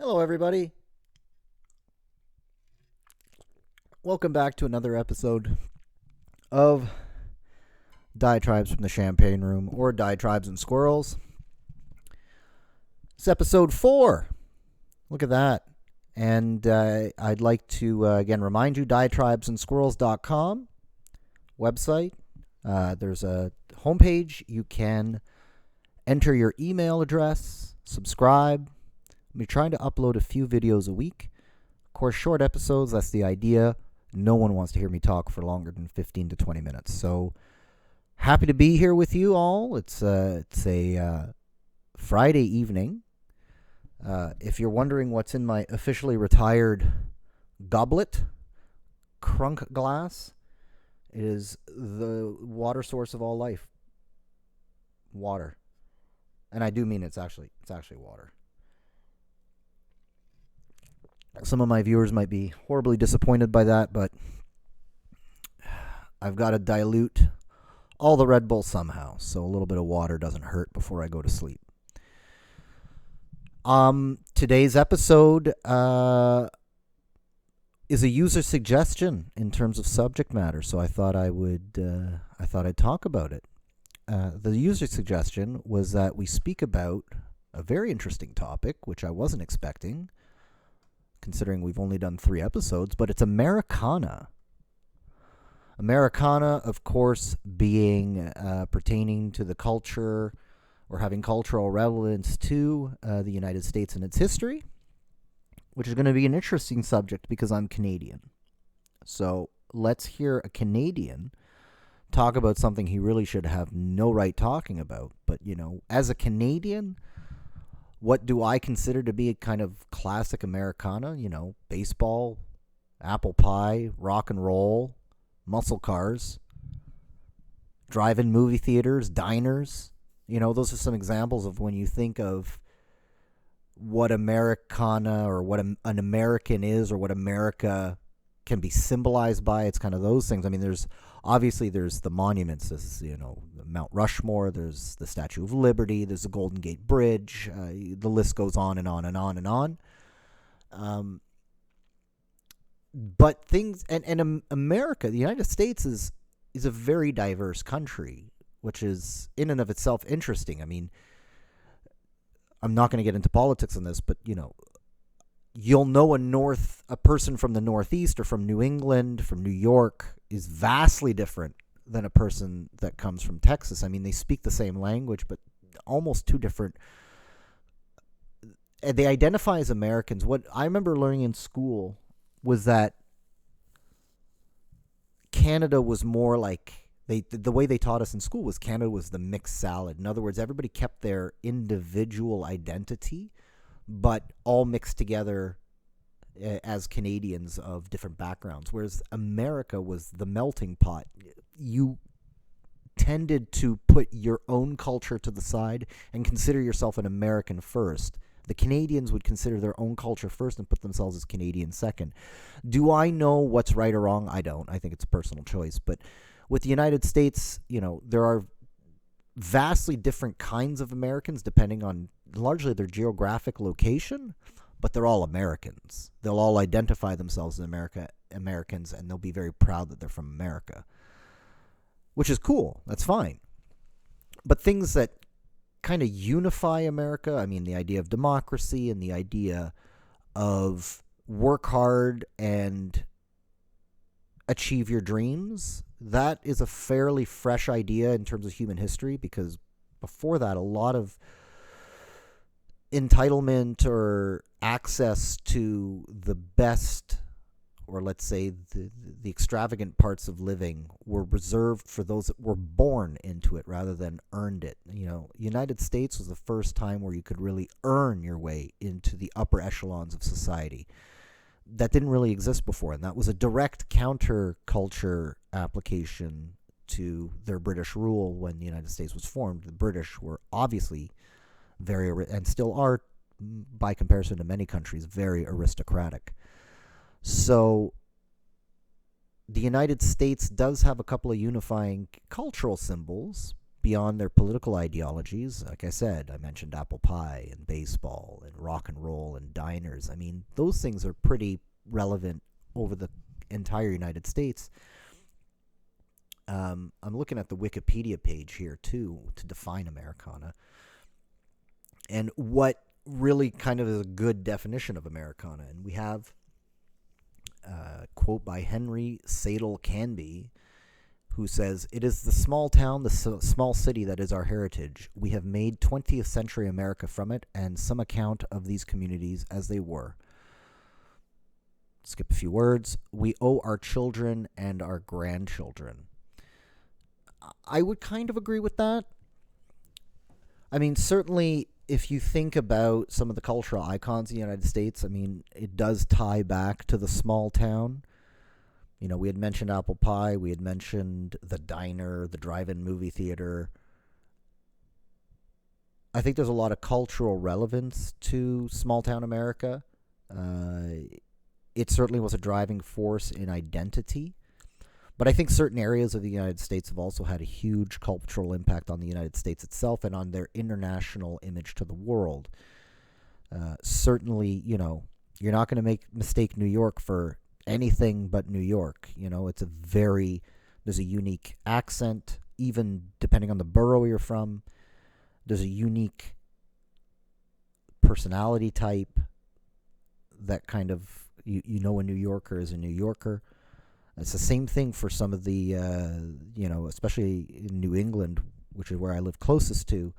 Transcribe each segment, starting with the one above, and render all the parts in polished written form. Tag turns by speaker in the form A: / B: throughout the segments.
A: Hello, everybody. Welcome back to another episode of Diatribes from the Champagne Room, or Diatribes and Squirrels. It's episode 4. Look at that. And I'd like to, again, remind you, diatribesandsquirrels.com website. There's a homepage. You can enter your email address, subscribe. I'm trying to upload a few videos a week. Of course, short episodes, that's the idea. No one wants to hear me talk for longer than 15 to 20 minutes. So happy to be here with you all. It's a Friday evening. If you're wondering what's in my officially retired goblet, crunk glass, it is the water source of all life. Water. And I do mean it's actually water. Some of my viewers might be horribly disappointed by that, but I've got to dilute all the Red Bull somehow, so a little bit of water doesn't hurt before I go to sleep. Today's episode is a user suggestion in terms of subject matter, so I thought I'd talk about it. The user suggestion was that we speak about a very interesting topic, which I wasn't expecting, considering we've only done 3 episodes, but it's Americana. Americana, of course, being pertaining to the culture or having cultural relevance to the United States and its history, which is going to be an interesting subject because I'm Canadian. So let's hear a Canadian talk about something he really should have no right talking about. But, as a Canadian, what do I consider to be a kind of classic Americana? Baseball, apple pie, rock and roll, muscle cars, drive-in movie theaters, diners. Those are some examples of when you think of what Americana or what an American is or what America can be symbolized by. It's kind of those things. I mean, there's the monuments. There's, Mount Rushmore. There's the Statue of Liberty. There's the Golden Gate Bridge. The list goes on and on and on and on. But things, and America, the United States is a very diverse country, which is in and of itself interesting. I mean, I'm not going to get into politics on this, but you'll know a person from the Northeast or from New England, from New York, is vastly different than a person that comes from Texas. I mean, they speak the same language, but almost two different. They identify as Americans. What I remember learning in school was that Canada was more like, the way they taught us in school was Canada was the mixed salad. In other words, everybody kept their individual identity, but all mixed together as Canadians of different backgrounds, whereas America was the melting pot. You tended to put your own culture to the side and consider yourself an American first. The Canadians would consider their own culture first and put themselves as Canadian second. Do I know what's right or wrong? I don't. I think it's a personal choice. But with the United States, there are vastly different kinds of Americans depending on largely their geographic location, but they're all Americans. They'll all identify themselves as Americans, and they'll be very proud that they're from America, which is cool. That's fine. But things that kind of unify America, I mean, the idea of democracy and the idea of work hard and achieve your dreams, that is a fairly fresh idea in terms of human history, because before that, a lot of entitlement or access to the best, or let's say the extravagant parts of living, were reserved for those that were born into it rather than earned it. United States was the first time where you could really earn your way into the upper echelons of society. That didn't really exist before, and that was a direct counterculture application to their British rule when the United States was formed. The British were obviously and still are, by comparison to many countries, very aristocratic. So the United States does have a couple of unifying cultural symbols, beyond their political ideologies. Like I said, I mentioned apple pie and baseball and rock and roll and diners. I mean, those things are pretty relevant over the entire United States. I'm looking at the Wikipedia page here, too, to define Americana. And what really kind of is a good definition of Americana. And we have a quote by Henry Sadel Canby, who says, "It is the small town, the small city that is our heritage. We have made 20th century America from it, and some account of these communities as they were." Skip a few words. "We owe our children and our grandchildren." I would kind of agree with that. I mean, certainly, if you think about some of the cultural icons in the United States, I mean, it does tie back to the small town. You know, we had mentioned apple pie. We had mentioned the diner, the drive-in movie theater. I think there's a lot of cultural relevance to small-town America. It certainly was a driving force in identity. But I think certain areas of the United States have also had a huge cultural impact on the United States itself and on their international image to the world. Certainly, you know, you're not going to mistake New York for anything but New York. You know, there's a unique accent, even depending on the borough you're from. There's a unique personality type that kind of, you know a New Yorker is a New Yorker. It's the same thing for some of the, especially in New England, which is where I live closest to,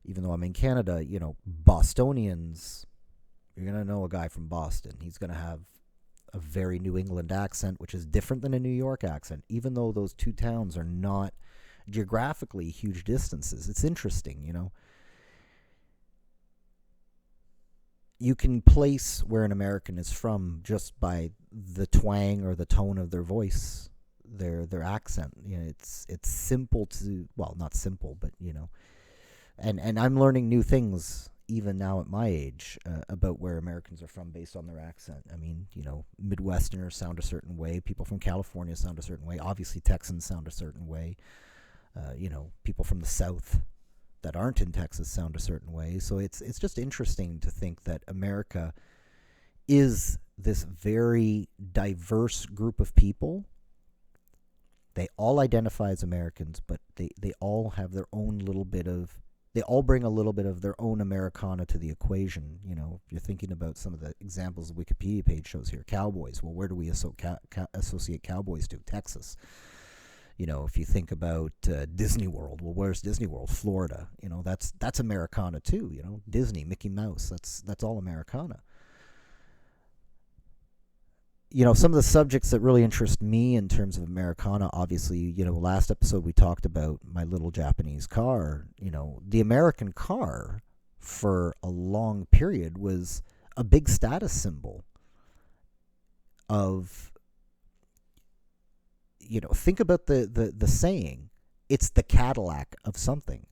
A: even though I'm in Canada, you know, Bostonians, you're going to know a guy from Boston. He's going to have a very New England accent, which is different than a New York accent, even though those two towns are not geographically huge distances. It's interesting, you know. You can place where an American is from just by the twang or the tone of their voice, their accent. You know, it's simple to, well, not simple, but you know, and I'm learning new things even now at my age about where Americans are from based on their accent. I mean, you know, Midwesterners sound a certain way. People from California sound a certain way. Obviously, Texans sound a certain way. You know, people from the South that aren't in Texas sound a certain way. So it's just interesting to think that America is this very diverse group of people. They all identify as Americans, but they all have their own little bit of, they all bring a little bit of their own Americana to the equation. You know, if you're thinking about some of the examples the Wikipedia page shows here, cowboys. Well, where do we associate cowboys to? Texas. You know, if you think about Disney World, well, where's Disney World? Florida. You know, that's Americana too. You know, Disney, Mickey Mouse. That's all Americana. You know, some of the subjects that really interest me in terms of Americana, obviously, you know, last episode we talked about my little Japanese car. You know, the American car for a long period was a big status symbol of, you know, think about the saying, it's the Cadillac of something.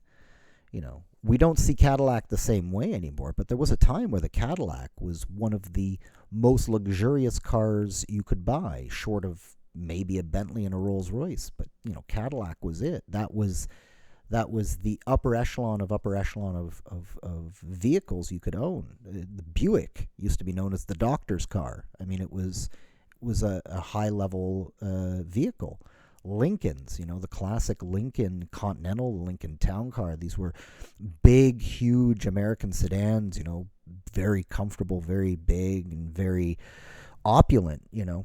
A: You know, we don't see Cadillac the same way anymore, but there was a time where the Cadillac was one of the most luxurious cars you could buy, short of maybe a Bentley and a Rolls Royce. But, you know, Cadillac was it. That was the upper echelon of vehicles you could own. The Buick used to be known as the doctor's car. I mean, it was a high-level vehicle. Lincolns, you know, the classic Lincoln Continental, the Lincoln Town Car. These were big, huge American sedans, you know, very comfortable, very big, and very opulent, you know.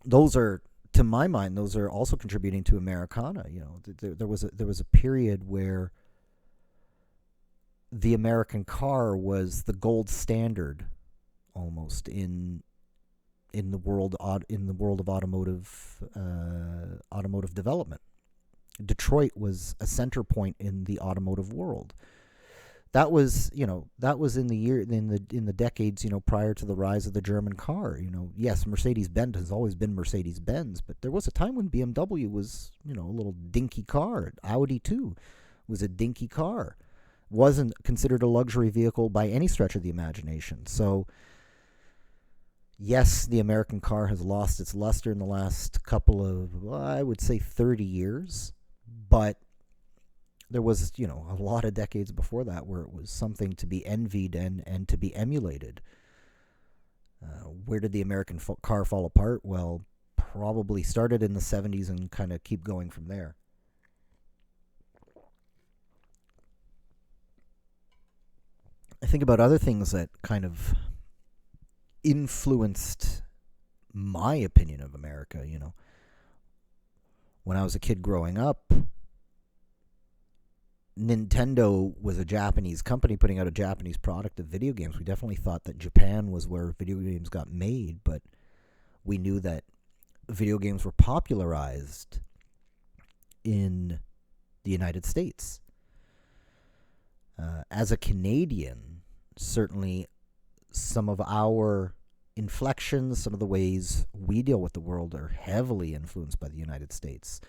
A: Those are, to my mind, those are also contributing to Americana. You know, there was a period where the American car was the gold standard, almost in the world of automotive development. Detroit was a center point in the automotive world. That was in the decades, you know, prior to the rise of the German car. You know, yes, Mercedes-Benz has always been Mercedes-Benz, but there was a time when BMW was, you know, a little dinky car. Audi too was a dinky car. Wasn't considered a luxury vehicle by any stretch of the imagination. So yes, the American car has lost its luster in the last couple of, I would say, 30 years. But there was, a lot of decades before that where it was something to be envied and to be emulated. Where did the American car fall apart? Well, probably started in the 70s and kind of keep going from there. I think about other things that kind of influenced my opinion of America. When I was a kid growing up, Nintendo was a Japanese company putting out a Japanese product of video games. We definitely thought that Japan was where video games got made, but we knew that video games were popularized in the United States. As a Canadian, certainly some of our inflections, some of the ways we deal with the world are heavily influenced by the United States.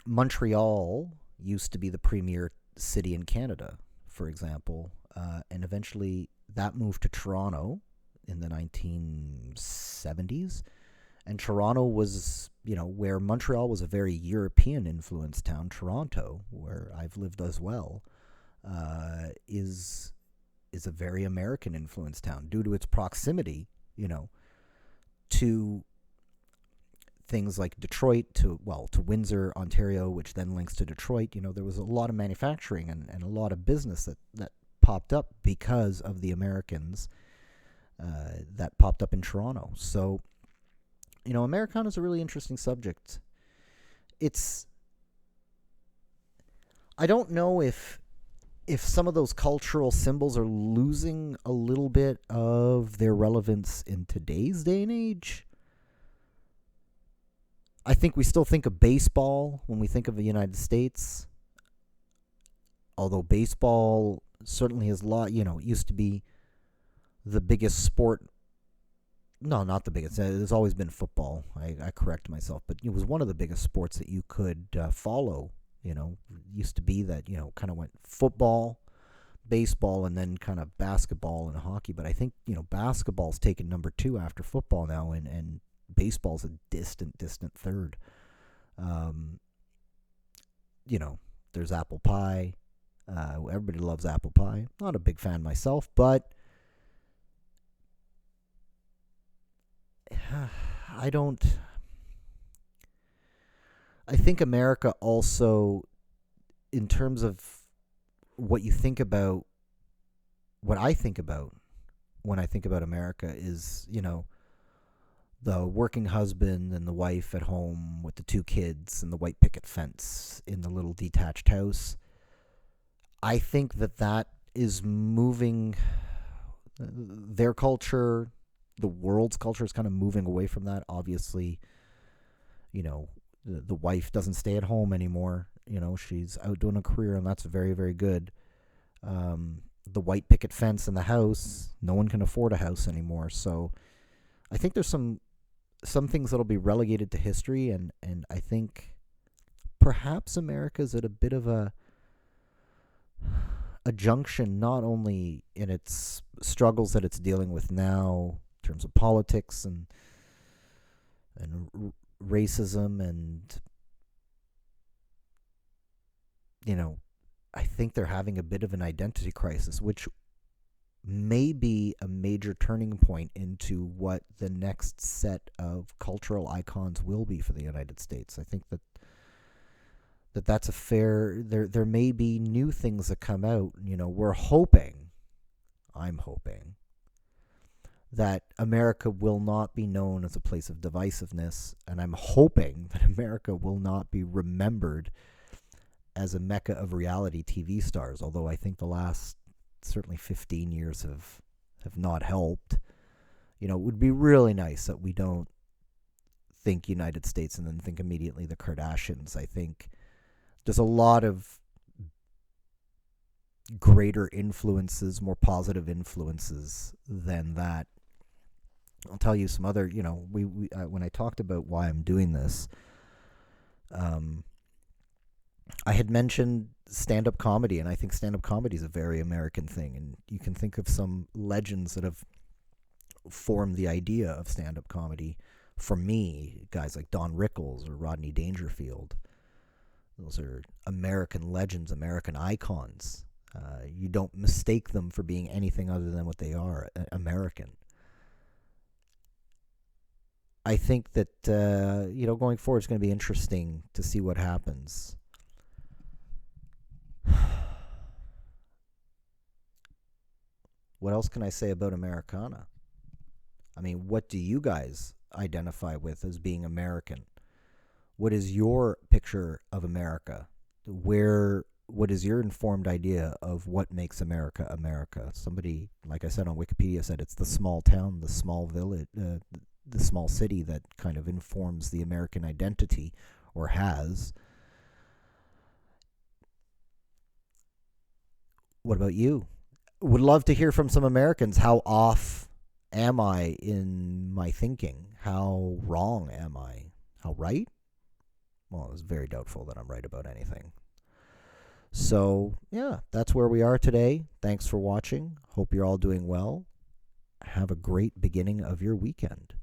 A: Montreal used to be the premier city in Canada, for example, and eventually that moved to Toronto in the 1970s. And Toronto was, where Montreal was a very European-influenced town. Toronto, where I've lived as well, is a very American-influenced town due to its proximity, to things like Detroit, to Windsor, Ontario, which then links to Detroit. There was a lot of manufacturing and a lot of business that popped up because of the Americans that popped up in Toronto. So, Americana is a really interesting subject. I don't know if some of those cultural symbols are losing a little bit of their relevance in today's day and age. I think we still think of baseball when we think of the United States. Although baseball certainly has it used to be the biggest sport. No, not the biggest. There's always been football. I correct myself. But it was one of the biggest sports that you could follow. It used to be that, kind of went football, baseball, and then kind of basketball and hockey. But I think, basketball's taken number 2 after football now, and baseball's a distant third. There's apple pie. Everybody loves apple pie. Not a big fan myself, but I think America also, in terms of what you think about, what I think about when I think about America is, the working husband and the wife at home with the 2 kids and the white picket fence in the little detached house. I think that is moving their culture, the world's culture is kind of moving away from that. Obviously, the wife doesn't stay at home anymore. She's out doing a career, and that's very, very good. The white picket fence in the house, no one can afford a house anymore. So I think there's some things that'll be relegated to history, and I think perhaps America's at a bit of a junction, not only in its struggles that it's dealing with now in terms of politics and racism, and I think they're having a bit of an identity crisis, which may be a major turning point into what the next set of cultural icons will be for the United States. I think that's a fair. There may be new things that come out. I'm hoping that America will not be known as a place of divisiveness, and I'm hoping that America will not be remembered as a mecca of reality TV stars, although I think the last certainly 15 years have not helped. It would be really nice that we don't think United States and then think immediately the Kardashians. I think there's a lot of greater influences, more positive influences than that. I'll tell you some other, when I talked about why I'm doing this, I had mentioned stand-up comedy, and I think stand-up comedy is a very American thing, and you can think of some legends that have formed the idea of stand-up comedy. For me, guys like Don Rickles or Rodney Dangerfield. Those are American legends, American icons. You don't mistake them for being anything other than what they are, American. I think that, going forward, it's going to be interesting to see what happens. What else can I say about Americana? I mean, what do you guys identify with as being American? What is your picture of America? What is your informed idea of what makes America America? Somebody, like I said on Wikipedia, said it's the small town, the small village, the small city that kind of informs the American identity, or has. What about you? Would love to hear from some Americans. How off am I in my thinking? How wrong am I? How right? Well, it's very doubtful that I'm right about anything. So, yeah, that's where we are today. Thanks for watching. Hope you're all doing well. Have a great beginning of your weekend.